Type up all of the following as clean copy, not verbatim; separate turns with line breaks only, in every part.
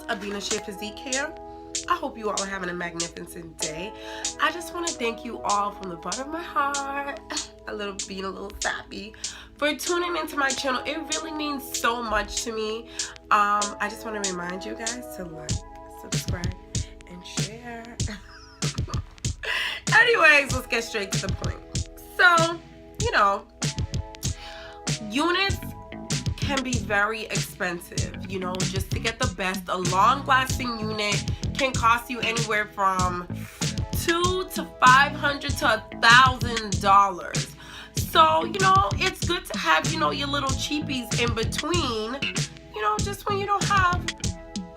Abina Shear Physique here. I hope you all are having a magnificent day. I just want to thank you all from the bottom of my heart, being a little sappy, for tuning into my channel. It really means so much to me. I just want to remind you guys to like, subscribe, and share. Anyways, let's get straight to the point. So, units can be very expensive, just to get the best. A long-lasting unit can cost you anywhere from $200 to $500 to $1,000. So, it's good to have, your little cheapies in between, just when you don't have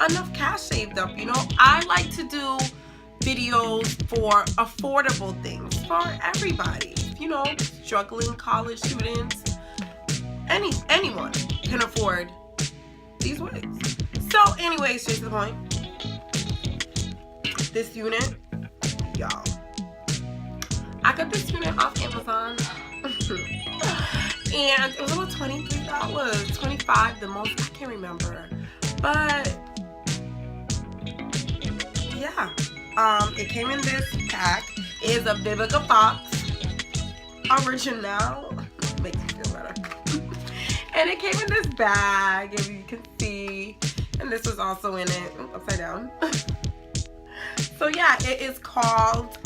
enough cash saved up. I like to do videos for affordable things for everybody, struggling college students. Anyone can afford these wigs. So anyways, straight to the point. This unit, y'all, I got this unit off Amazon. And it was about $23, $25 the most, I can't remember. But yeah, it came in this pack. It is a Vivica Fox original. Makes me feel better. And it came in this bag, if you can see. And this was also in it. Ooh, upside down. So yeah, it is called,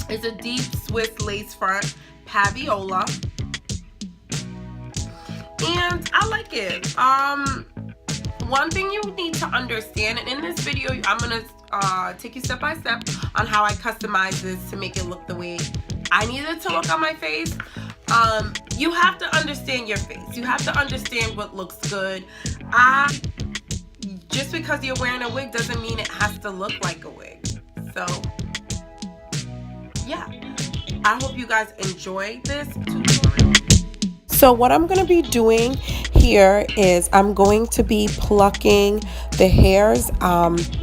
it's a deep Swiss lace front PAVIOLA. And I like it. One thing you need to understand, and in this video, I'm going to take you step by step on how I customize this to make it look the way I need it to look on my face. You have to understand your face. You have to understand what looks good. Just because you're wearing a wig doesn't mean it has to look like a wig. So, yeah. I hope you guys enjoy this tutorial. So what I'm going to be doing here is I'm going to be plucking the hairs.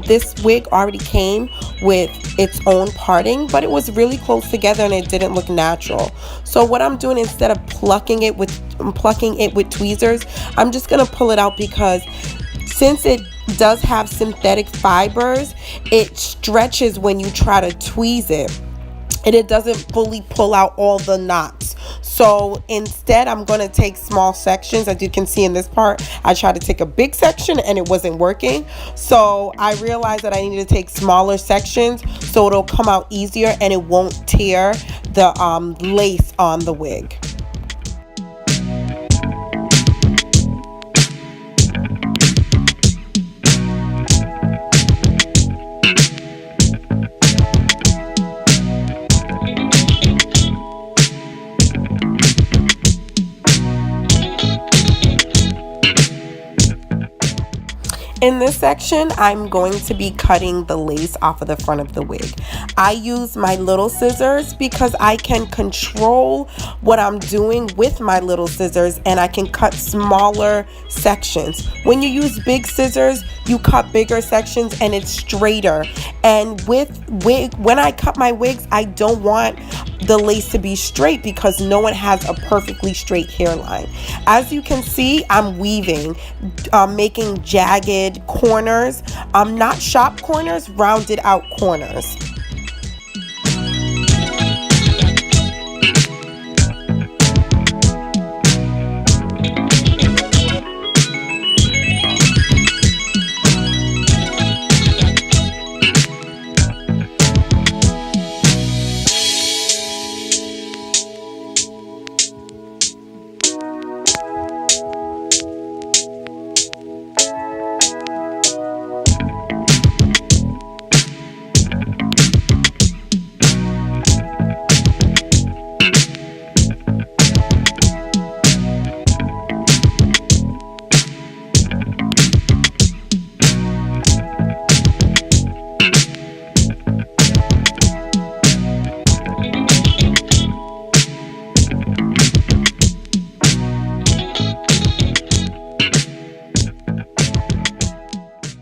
This wig already came with its own parting, but it was really close together and it didn't look natural. So what I'm doing, instead of plucking it with tweezers, I'm just going to pull it out, because since it does have synthetic fibers, it stretches when you try to tweeze it, and it doesn't fully pull out all the knots. So instead, I'm going to take small sections. As you can see in this part, I tried to take a big section and it wasn't working. So I realized that I needed to take smaller sections so it'll come out easier and it won't tear the lace on the wig. In this section, I'm going to be cutting the lace off of the front of the wig. I use my little scissors because I can control what I'm doing with my little scissors, and I can cut smaller sections. When you use big scissors, you cut bigger sections and it's straighter. And when I cut my wigs, I don't want the lace to be straight because no one has a perfectly straight hairline. As you can see, I'm weaving, making jagged corners, not sharp corners, rounded out corners.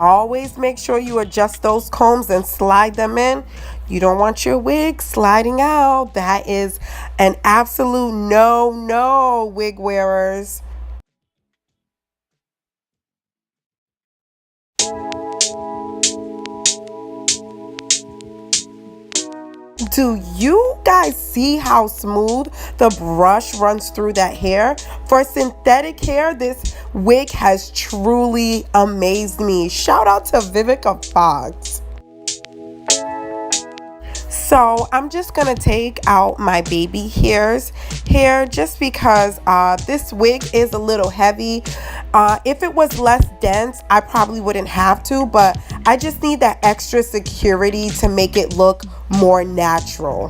Always make sure you adjust those combs and slide them in. You don't want your wig sliding out. That is an absolute no, wig wearers. Do you guys see how smooth the brush runs through that hair? For synthetic hair, this wig has truly amazed me. Shout out to Vivica Fox. So I'm just gonna take out my baby hairs here just because this wig is a little heavy. If it was less dense, I probably wouldn't have to, but I just need that extra security to make it look more natural.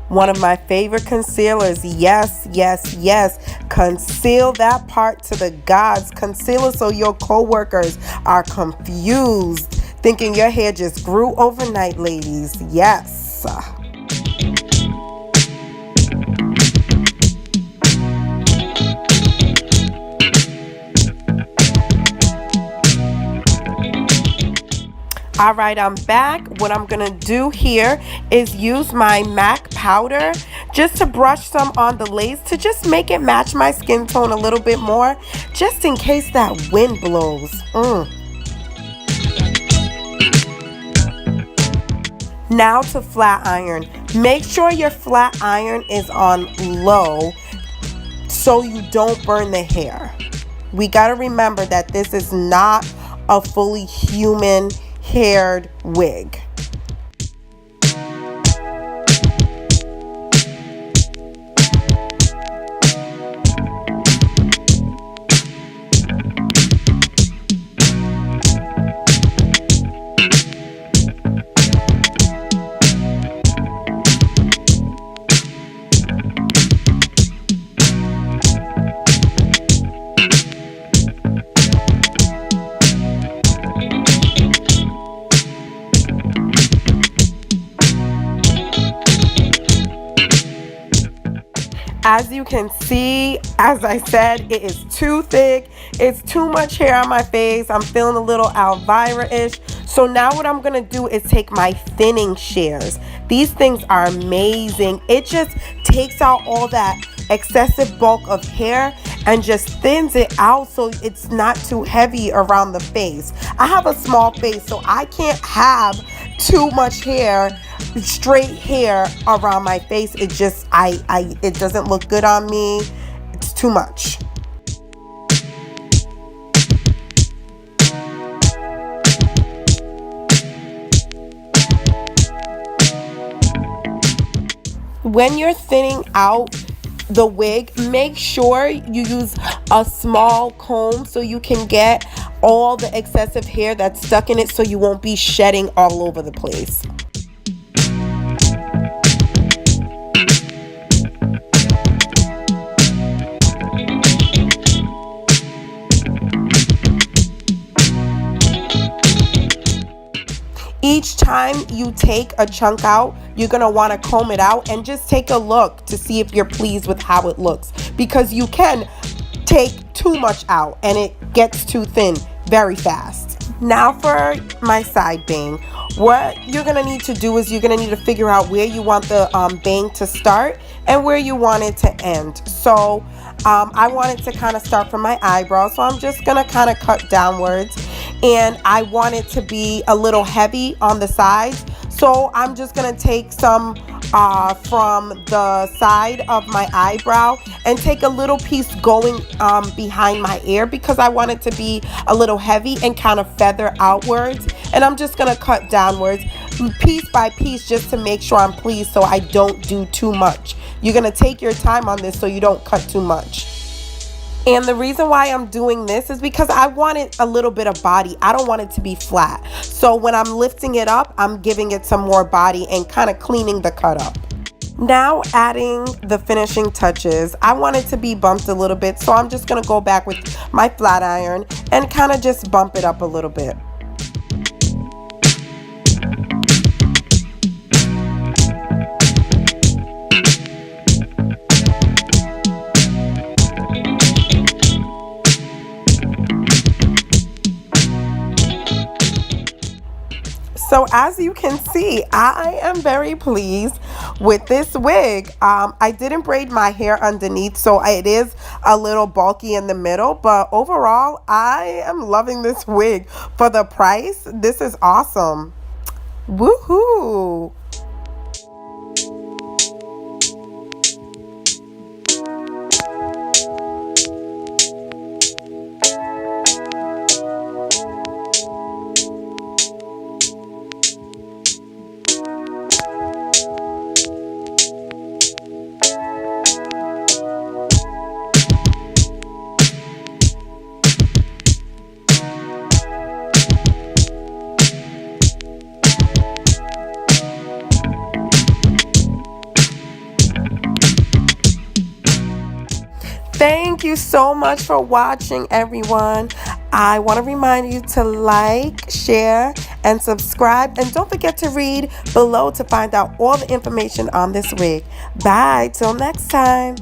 One of my favorite concealers. Yes, yes, yes. Conceal that part to the gods. Conceal it so your coworkers are confused, thinking your hair just grew overnight, ladies. Yes. All right, I'm back. What I'm gonna do here is use my MAC powder just to brush some on the lace to just make it match my skin tone a little bit more, just in case that wind blows. Now to flat iron. Make sure your flat iron is on low so you don't burn the hair. We gotta remember that this is not a fully human haired wig. As you can see, as I said, it is too thick. It's too much hair on my face. I'm feeling a little Elvira-ish. So now what I'm going to do is take my thinning shears. These things are amazing. It just takes out all that excessive bulk of hair and just thins it out so it's not too heavy around the face. I have a small face, so I can't have too much hair, straight hair around my face. It just it doesn't look good on me. It's too much. When you're thinning out the wig, make sure you use a small comb so you can get all the excessive hair that's stuck in it so you won't be shedding all over the place. Each time you take a chunk out, you're going to want to comb it out and just take a look to see if you're pleased with how it looks, because you can take too much out and it gets too thin very fast. Now for my side bang. What you're going to need to do is you're going to need to figure out where you want the bang to start and where you want it to end. So I want it to kind of start from my eyebrow, so I'm just going to kind of cut downwards, and I want it to be a little heavy on the sides, so I'm just going to take some from the side of my eyebrow and take a little piece going behind my ear, because I want it to be a little heavy and kind of feather outwards, and I'm just going to cut downwards piece by piece just to make sure I'm pleased so I don't do too much. You're going to take your time on this so you don't cut too much. And the reason why I'm doing this is because I want it a little bit of body. I don't want it to be flat. So when I'm lifting it up, I'm giving it some more body and kind of cleaning the cut up. Now adding the finishing touches. I want it to be bumped a little bit, so I'm just going to go back with my flat iron and kind of just bump it up a little bit. So as you can see, I am very pleased with this wig. I didn't braid my hair underneath, so it is a little bulky in the middle, but overall, I am loving this wig. For the price, this is awesome. Woohoo! Thank you so much for watching, everyone. I want to remind you to like, share, and subscribe. And don't forget to read below to find out all the information on this wig. Bye, till next time.